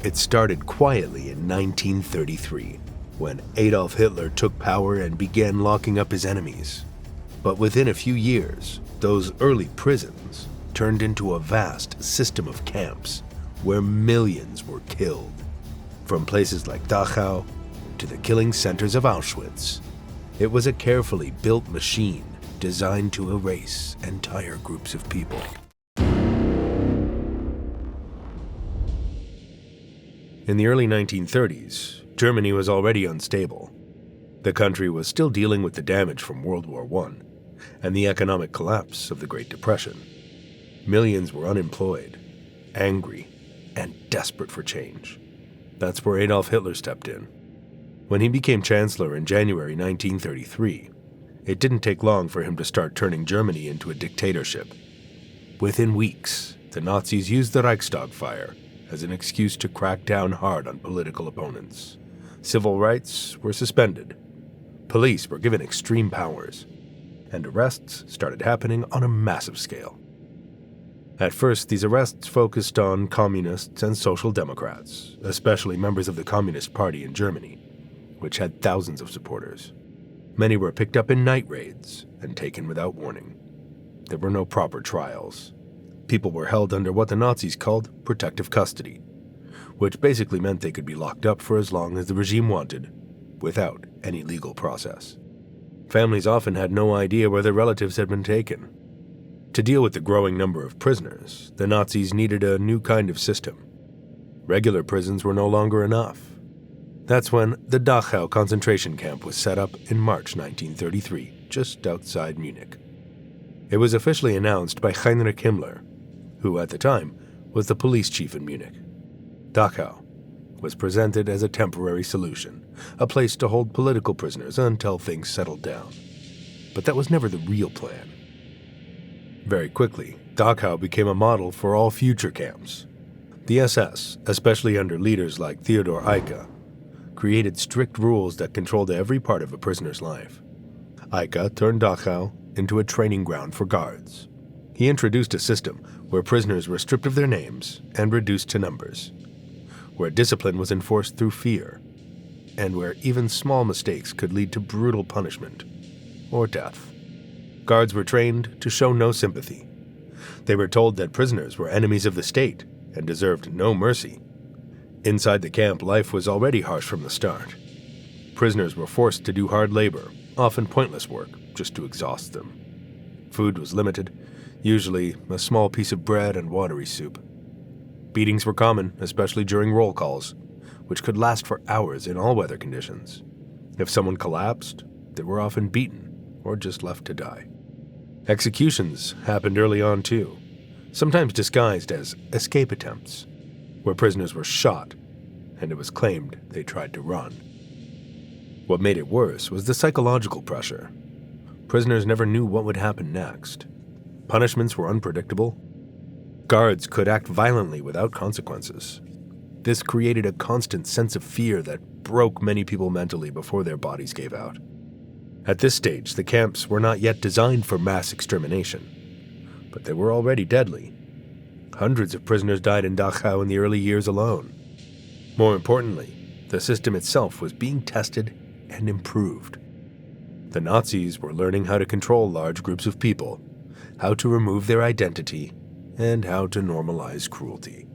It started quietly in 1933, when Adolf Hitler took power and began locking up his enemies. But within a few years, those early prisons turned into a vast system of camps where millions were killed, from places like Dachau to the killing centers of Auschwitz. It was a carefully built machine designed to erase entire groups of people. In the early 1930s, Germany was already unstable. The country was still dealing with the damage from World War I and the economic collapse of the Great Depression. Millions were unemployed, angry, and desperate for change. That's where Adolf Hitler stepped in. When he became chancellor in January 1933, it didn't take long for him to start turning Germany into a dictatorship. Within weeks, the Nazis used the Reichstag fire as an excuse to crack down hard on political opponents. Civil rights were suspended. Police were given extreme powers, and arrests started happening on a massive scale. At first, these arrests focused on communists and social democrats, especially members of the Communist Party in Germany, which had thousands of supporters. Many were picked up in night raids and taken without warning. There were no proper trials. People were held under what the Nazis called protective custody, which basically meant they could be locked up for as long as the regime wanted, without any legal process. Families often had no idea where their relatives had been taken. To deal with the growing number of prisoners, the Nazis needed a new kind of system. Regular prisons were no longer enough. That's when the Dachau concentration camp was set up in March 1933, just outside Munich. It was officially announced by Heinrich Himmler, who at the time was the police chief in Munich. Dachau was presented as a temporary solution, a place to hold political prisoners until things settled down. But that was never the real plan. Very quickly, Dachau became a model for all future camps. The SS, especially under leaders like Theodor Eicke, created strict rules that controlled every part of a prisoner's life. Eicke turned Dachau into a training ground for guards. He introduced a system where prisoners were stripped of their names and reduced to numbers, where discipline was enforced through fear, and where even small mistakes could lead to brutal punishment or death. Guards were trained to show no sympathy. They were told that prisoners were enemies of the state and deserved no mercy. Inside the camp, life was already harsh from the start. Prisoners were forced to do hard labor, often pointless work, just to exhaust them. Food was limited, usually a small piece of bread and watery soup. Beatings were common, especially during roll calls, which could last for hours in all weather conditions. If someone collapsed, they were often beaten or just left to die. Executions happened early on too, sometimes disguised as escape attempts, where prisoners were shot and it was claimed they tried to run. What made it worse was the psychological pressure. Prisoners never knew what would happen next. Punishments were unpredictable. Guards could act violently without consequences. This created a constant sense of fear that broke many people mentally before their bodies gave out. At this stage, the camps were not yet designed for mass extermination, but they were already deadly. Hundreds of prisoners died in Dachau in the early years alone. More importantly, the system itself was being tested and improved. The Nazis were learning how to control large groups of people, how to remove their identity, and how to normalize cruelty.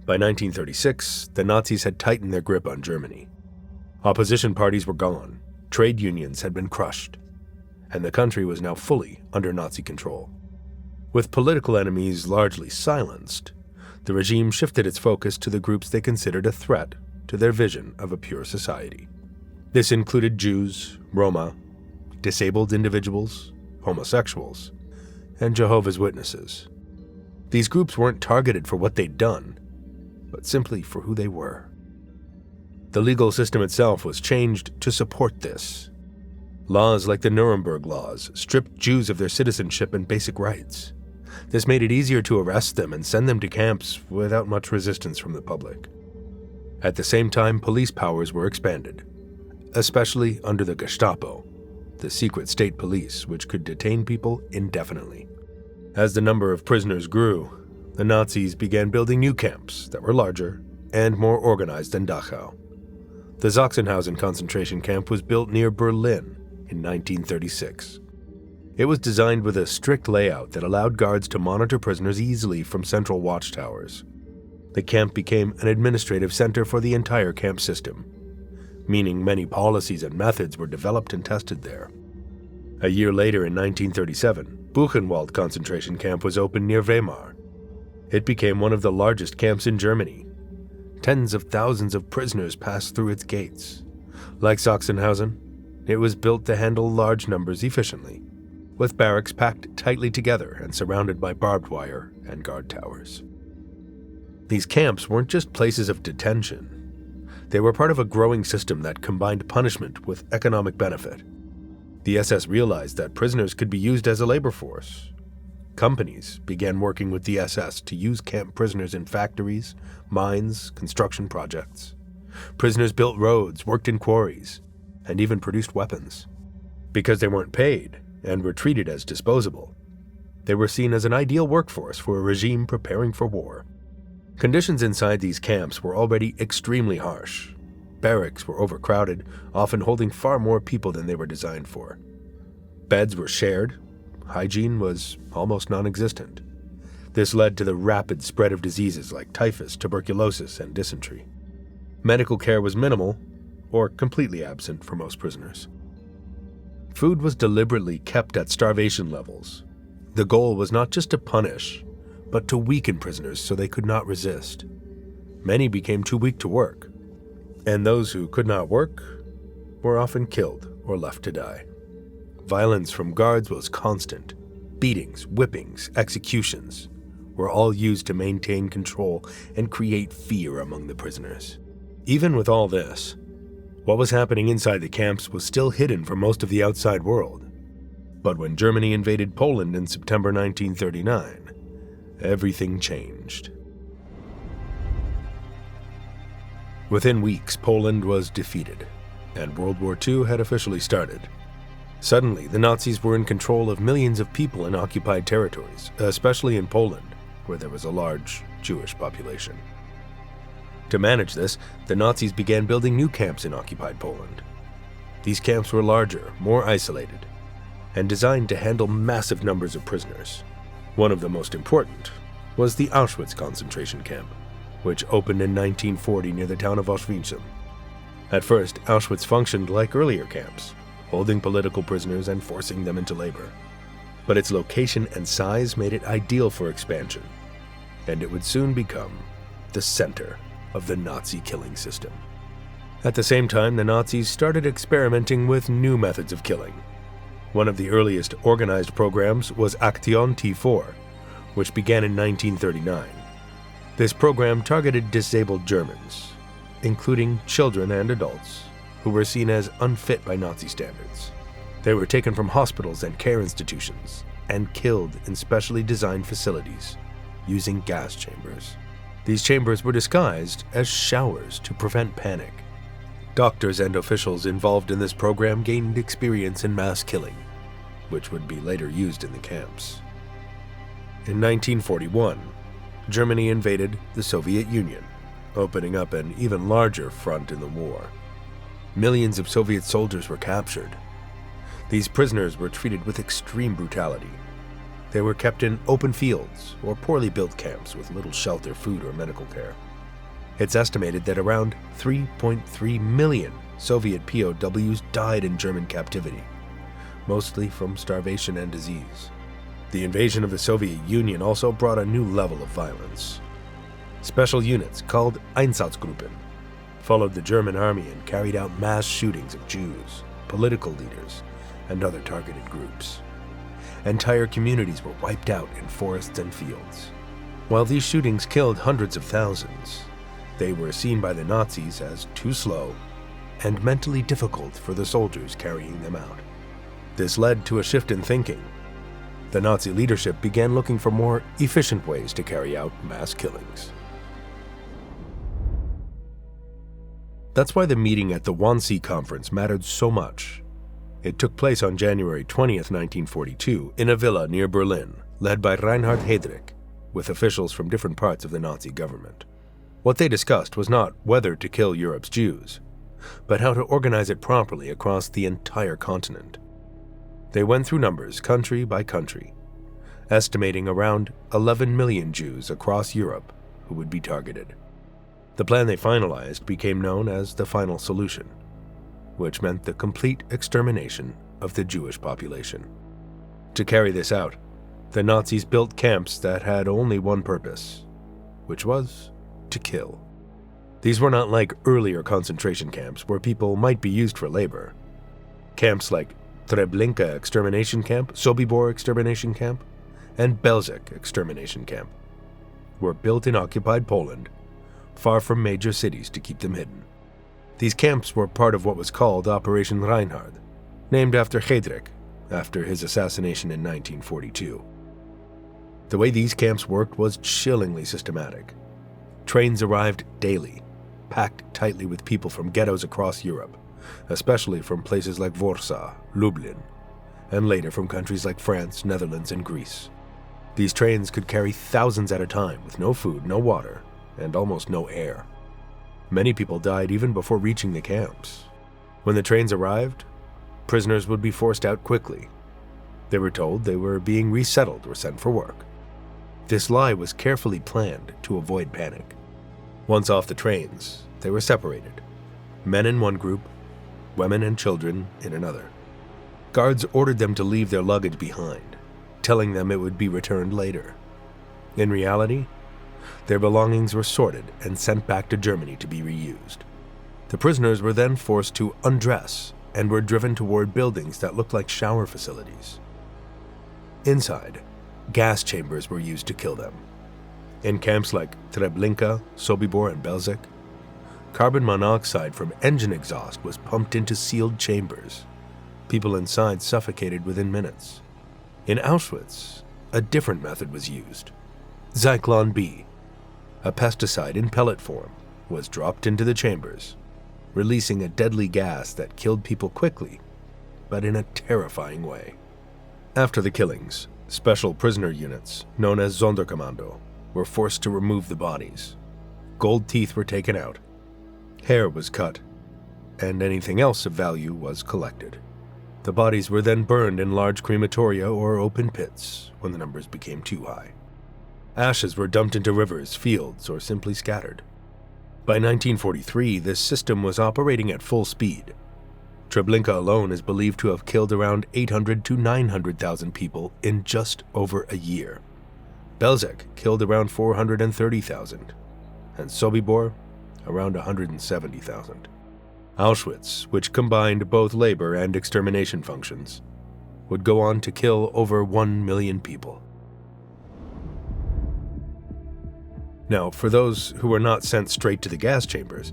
By 1936, the Nazis had tightened their grip on Germany. Opposition parties were gone, trade unions had been crushed, and the country was now fully under Nazi control. With political enemies largely silenced, the regime shifted its focus to the groups they considered a threat to their vision of a pure society. This included Jews, Roma, disabled individuals, homosexuals, and Jehovah's Witnesses. These groups weren't targeted for what they'd done, but simply for who they were. The legal system itself was changed to support this. Laws like the Nuremberg Laws stripped Jews of their citizenship and basic rights. This made it easier to arrest them and send them to camps without much resistance from the public. At the same time, police powers were expanded, especially under the Gestapo, the secret state police which could detain people indefinitely. As the number of prisoners grew, the Nazis began building new camps that were larger and more organized than Dachau. The Sachsenhausen concentration camp was built near Berlin in 1936. It was designed with a strict layout that allowed guards to monitor prisoners easily from central watchtowers. The camp became an administrative center for the entire camp system, meaning many policies and methods were developed and tested there. A year later, in 1937, Buchenwald concentration camp was opened near Weimar. It became one of the largest camps in Germany. Tens of thousands of prisoners passed through its gates. Like Sachsenhausen, it was built to handle large numbers efficiently, with barracks packed tightly together and surrounded by barbed wire and guard towers. These camps weren't just places of detention. They were part of a growing system that combined punishment with economic benefit. The SS realized that prisoners could be used as a labor force. Companies began working with the SS to use camp prisoners in factories, mines, construction projects. Prisoners built roads, worked in quarries, and even produced weapons. Because they weren't paid and were treated as disposable, they were seen as an ideal workforce for a regime preparing for war. Conditions inside these camps were already extremely harsh. Barracks were overcrowded, often holding far more people than they were designed for. Beds were shared. Hygiene was almost non-existent. This led to the rapid spread of diseases like typhus, tuberculosis, and dysentery. Medical care was minimal or completely absent for most prisoners. Food was deliberately kept at starvation levels. The goal was not just to punish, but to weaken prisoners so they could not resist. Many became too weak to work, and those who could not work were often killed or left to die. Violence from guards was constant. Beatings, whippings, executions were all used to maintain control and create fear among the prisoners. Even with all this, what was happening inside the camps was still hidden from most of the outside world. But when Germany invaded Poland in September 1939, everything changed. Within weeks, Poland was defeated, and World War II had officially started. Suddenly, the Nazis were in control of millions of people in occupied territories, especially in Poland, where there was a large Jewish population. To manage this, the Nazis began building new camps in occupied Poland. These camps were larger, more isolated, and designed to handle massive numbers of prisoners. One of the most important was the Auschwitz concentration camp, which opened in 1940 near the town of Auschwitz. At first, Auschwitz functioned like earlier camps, holding political prisoners and forcing them into labor. But its location and size made it ideal for expansion, and it would soon become the center of the Nazi killing system. At the same time, the Nazis started experimenting with new methods of killing. One of the earliest organized programs was Aktion T4, which began in 1939. This program targeted disabled Germans, including children and adults, who were seen as unfit by Nazi standards. They were taken from hospitals and care institutions and killed in specially designed facilities using gas chambers. These chambers were disguised as showers to prevent panic. Doctors and officials involved in this program gained experience in mass killing, which would be later used in the camps. In 1941, Germany invaded the Soviet Union, opening up an even larger front in the war. Millions of Soviet soldiers were captured. These prisoners were treated with extreme brutality. They were kept in open fields or poorly built camps with little shelter, food, or medical care. It's estimated that around 3.3 million Soviet POWs died in German captivity, mostly from starvation and disease. The invasion of the Soviet Union also brought a new level of violence. Special units called Einsatzgruppen followed the German army and carried out mass shootings of Jews, political leaders, and other targeted groups. Entire communities were wiped out in forests and fields. While these shootings killed hundreds of thousands, they were seen by the Nazis as too slow and mentally difficult for the soldiers carrying them out. This led to a shift in thinking. The Nazi leadership began looking for more efficient ways to carry out mass killings. That's why the meeting at the Wannsee Conference mattered so much. It took place on January 20th, 1942, in a villa near Berlin, led by Reinhard Heydrich. with officials from different parts of the Nazi government. What they discussed was not whether to kill Europe's Jews, but how to organize it properly across the entire continent. They went through numbers country by country, estimating around 11 million Jews across Europe who would be targeted. The plan they finalized became known as the Final Solution, which meant the complete extermination of the Jewish population. To carry this out, the Nazis built camps that had only one purpose, which was to kill. These were not like earlier concentration camps where people might be used for labor. Camps like Treblinka Extermination Camp, Sobibor Extermination Camp, and Belzec Extermination Camp were built in occupied Poland, far from major cities to keep them hidden. These camps were part of what was called Operation Reinhard, named after Heydrich, after his assassination in 1942. The way these camps worked was chillingly systematic. Trains arrived daily, packed tightly with people from ghettos across Europe, especially from places like Warsaw, Lublin, and later from countries like France, Netherlands, and Greece. These trains could carry thousands at a time with no food, no water, and almost no air. Many people died even before reaching the camps. When the trains arrived, prisoners would be forced out quickly. They were told they were being resettled or sent for work. This lie was carefully planned to avoid panic. Once off the trains, they were separated. Men in one group, women and children in another. Guards ordered them to leave their luggage behind, telling them it would be returned later. In reality, their belongings were sorted and sent back to Germany to be reused. The prisoners were then forced to undress and were driven toward buildings that looked like shower facilities. Inside, gas chambers were used to kill them. In camps like Treblinka, Sobibor, and Belzec, carbon monoxide from engine exhaust was pumped into sealed chambers. People inside suffocated within minutes. In Auschwitz, a different method was used. Zyklon B, a pesticide in pellet form, was dropped into the chambers, releasing a deadly gas that killed people quickly, but in a terrifying way. After the killings, special prisoner units, known as Sonderkommando, were forced to remove the bodies. Gold teeth were taken out, hair was cut, and anything else of value was collected. The bodies were then burned in large crematoria or open pits when the numbers became too high. Ashes were dumped into rivers, fields, or simply scattered. By 1943, this system was operating at full speed. Treblinka alone is believed to have killed around 800 to 900,000 people in just over a year. Belzec killed around 430,000, and Sobibor around 170,000. Auschwitz, which combined both labor and extermination functions, would go on to kill over 1 million people. Now, for those who were not sent straight to the gas chambers,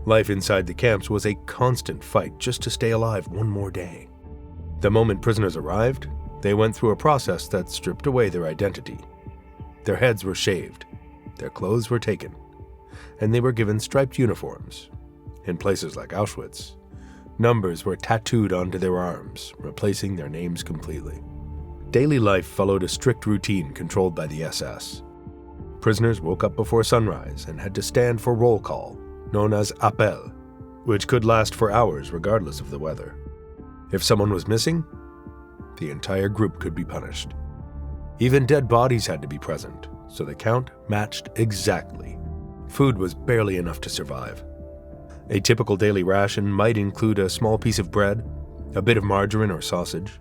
life inside the camps was a constant fight just to stay alive one more day. The moment prisoners arrived, they went through a process that stripped away their identity. Their heads were shaved, their clothes were taken, and they were given striped uniforms. In places like Auschwitz, numbers were tattooed onto their arms, replacing their names completely. Daily life followed a strict routine controlled by the SS. Prisoners woke up before sunrise and had to stand for roll call, known as appel, which could last for hours regardless of the weather. If someone was missing, the entire group could be punished. Even dead bodies had to be present, so the count matched exactly. Food was barely enough to survive. A typical daily ration might include a small piece of bread, a bit of margarine or sausage,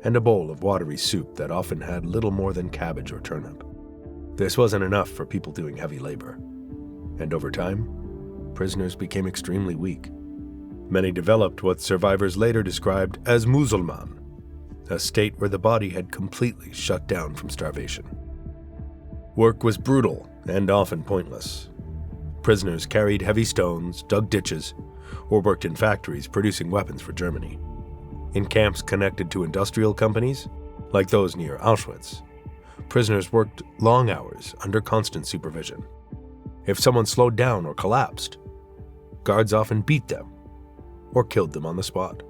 and a bowl of watery soup that often had little more than cabbage or turnip. This wasn't enough for people doing heavy labor, and over time, prisoners became extremely weak. Many developed what survivors later described as Musulman, a state where the body had completely shut down from starvation. Work was brutal and often pointless. Prisoners carried heavy stones, dug ditches, or worked in factories producing weapons for Germany. In camps connected to industrial companies, like those near Auschwitz, prisoners worked long hours under constant supervision. If someone slowed down or collapsed, guards often beat them or killed them on the spot.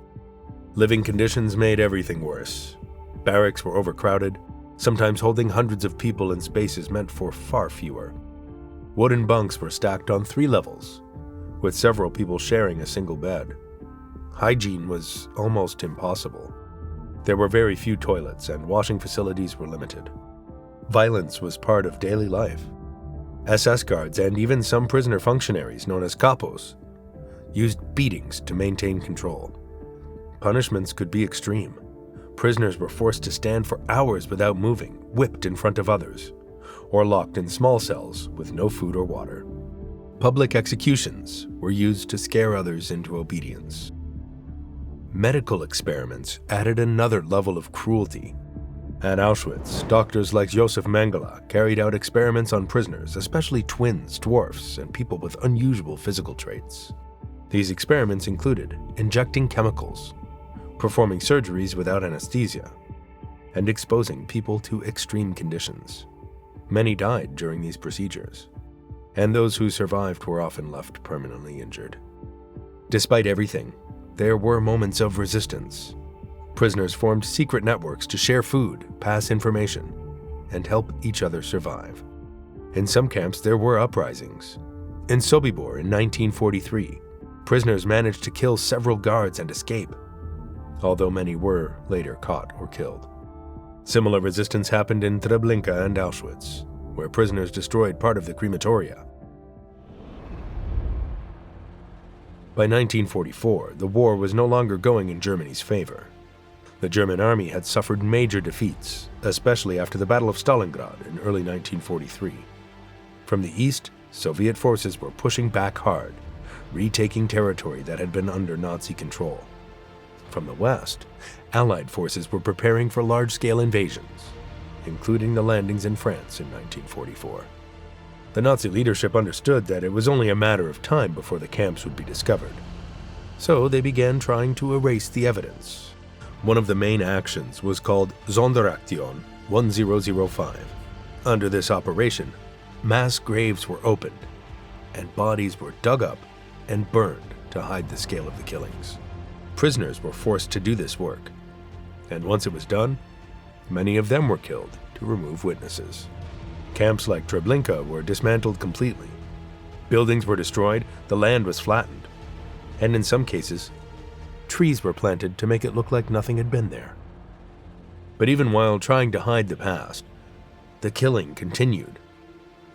Living conditions made everything worse. Barracks were overcrowded, sometimes holding hundreds of people in spaces meant for far fewer. Wooden bunks were stacked on 3 levels, with several people sharing a single bed. Hygiene was almost impossible. There were very few toilets, and washing facilities were limited. Violence was part of daily life. SS guards and even some prisoner functionaries, known as capos, used beatings to maintain control. Punishments could be extreme. Prisoners were forced to stand for hours without moving, whipped in front of others, or locked in small cells with no food or water. Public executions were used to scare others into obedience. Medical experiments added another level of cruelty. At Auschwitz, doctors like Josef Mengele carried out experiments on prisoners, especially twins, dwarfs, and people with unusual physical traits. These experiments included injecting chemicals, performing surgeries without anesthesia, and exposing people to extreme conditions. Many died during these procedures, and those who survived were often left permanently injured. Despite everything, there were moments of resistance. Prisoners formed secret networks to share food, pass information, and help each other survive. In some camps, there were uprisings. In Sobibor in 1943, prisoners managed to kill several guards and escape, although many were later caught or killed. Similar resistance happened in Treblinka and Auschwitz, where prisoners destroyed part of the crematoria. By 1944, the war was no longer going in Germany's favor. The German army had suffered major defeats, especially after the Battle of Stalingrad in early 1943. From the east, Soviet forces were pushing back hard, retaking territory that had been under Nazi control. From the west, Allied forces were preparing for large-scale invasions, including the landings in France in 1944. The Nazi leadership understood that it was only a matter of time before the camps would be discovered. So they began trying to erase the evidence. One of the main actions was called Sonderaktion 1005. Under this operation, mass graves were opened, and bodies were dug up and burned to hide the scale of the killings. Prisoners were forced to do this work, and once it was done, many of them were killed to remove witnesses. Camps like Treblinka were dismantled completely. Buildings were destroyed, the land was flattened, and in some cases, trees were planted to make it look like nothing had been there. But even while trying to hide the past, the killing continued.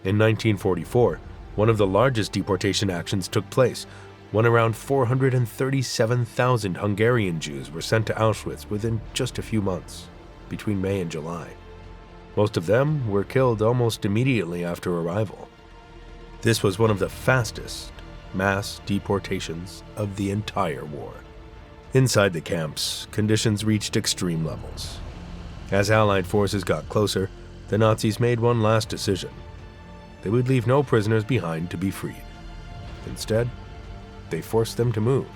In 1944, one of the largest deportation actions took place when around 437,000 Hungarian Jews were sent to Auschwitz within just a few months, between May and July. Most of them were killed almost immediately after arrival. This was one of the fastest mass deportations of the entire war. Inside the camps, conditions reached extreme levels. As Allied forces got closer, the Nazis made one last decision. They would leave no prisoners behind to be freed. Instead, they forced them to move.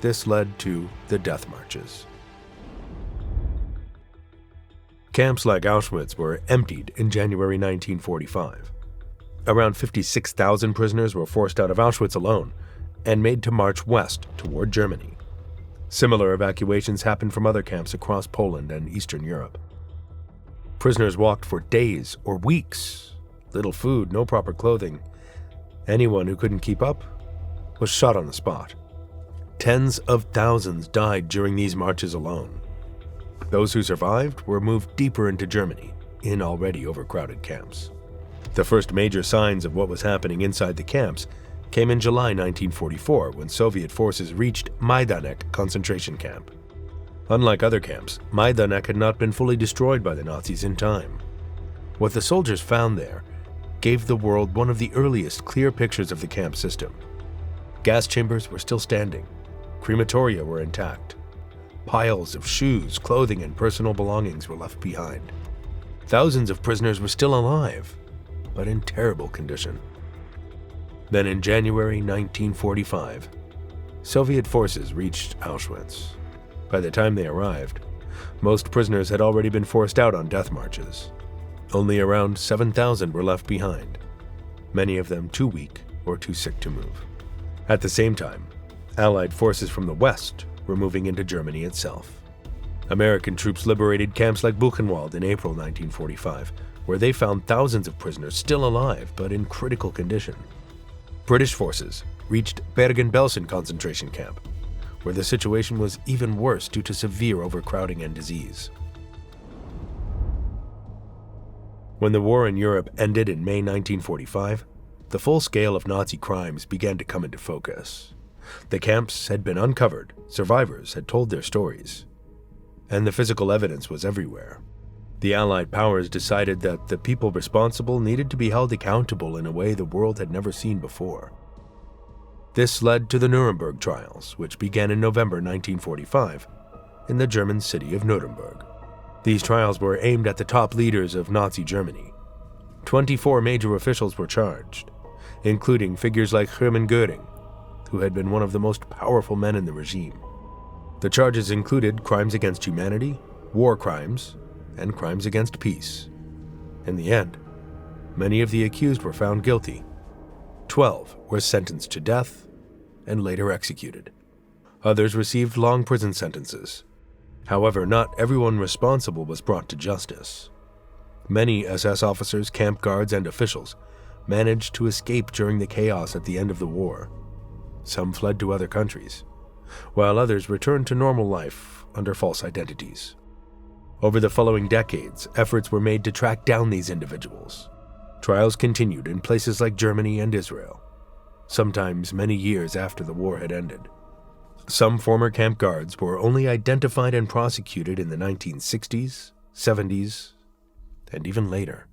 This led to the death marches. Camps like Auschwitz were emptied in January 1945. Around 56,000 prisoners were forced out of Auschwitz alone and made to march west toward Germany. Similar evacuations happened from other camps across Poland and Eastern Europe. Prisoners walked for days or weeks. Little food, no proper clothing. Anyone who couldn't keep up was shot on the spot. Tens of thousands died during these marches alone. Those who survived were moved deeper into Germany, in already overcrowded camps. The first major signs of what was happening inside the camps came in July 1944 when Soviet forces reached Majdanek concentration camp. Unlike other camps, Majdanek had not been fully destroyed by the Nazis in time. What the soldiers found there gave the world one of the earliest clear pictures of the camp system. Gas chambers were still standing. Crematoria were intact. Piles of shoes, clothing, and personal belongings were left behind. Thousands of prisoners were still alive, but in terrible condition. Then in January 1945, Soviet forces reached Auschwitz. By the time they arrived, most prisoners had already been forced out on death marches. Only around 7,000 were left behind, many of them too weak or too sick to move. At the same time, Allied forces from the West were moving into Germany itself. American troops liberated camps like Buchenwald in April 1945, where they found thousands of prisoners still alive but in critical condition. British forces reached Bergen-Belsen concentration camp, where the situation was even worse due to severe overcrowding and disease. When the war in Europe ended in May 1945, the full scale of Nazi crimes began to come into focus. The camps had been uncovered, survivors had told their stories, and the physical evidence was everywhere. The Allied powers decided that the people responsible needed to be held accountable in a way the world had never seen before. This led to the Nuremberg trials, which began in November 1945 in the German city of Nuremberg. These trials were aimed at the top leaders of Nazi Germany. 24 major officials were charged, including figures like Hermann Göring, who had been one of the most powerful men in the regime. The charges included crimes against humanity, war crimes, and crimes against peace. In the end, many of the accused were found guilty. 12 were sentenced to death and later executed. Others received long prison sentences. However, not everyone responsible was brought to justice. Many SS officers, camp guards, and officials managed to escape during the chaos at the end of the war. Some fled to other countries, while others returned to normal life under false identities. Over the following decades, efforts were made to track down these individuals. Trials continued in places like Germany and Israel, sometimes many years after the war had ended. Some former camp guards were only identified and prosecuted in the 1960s, 70s, and even later.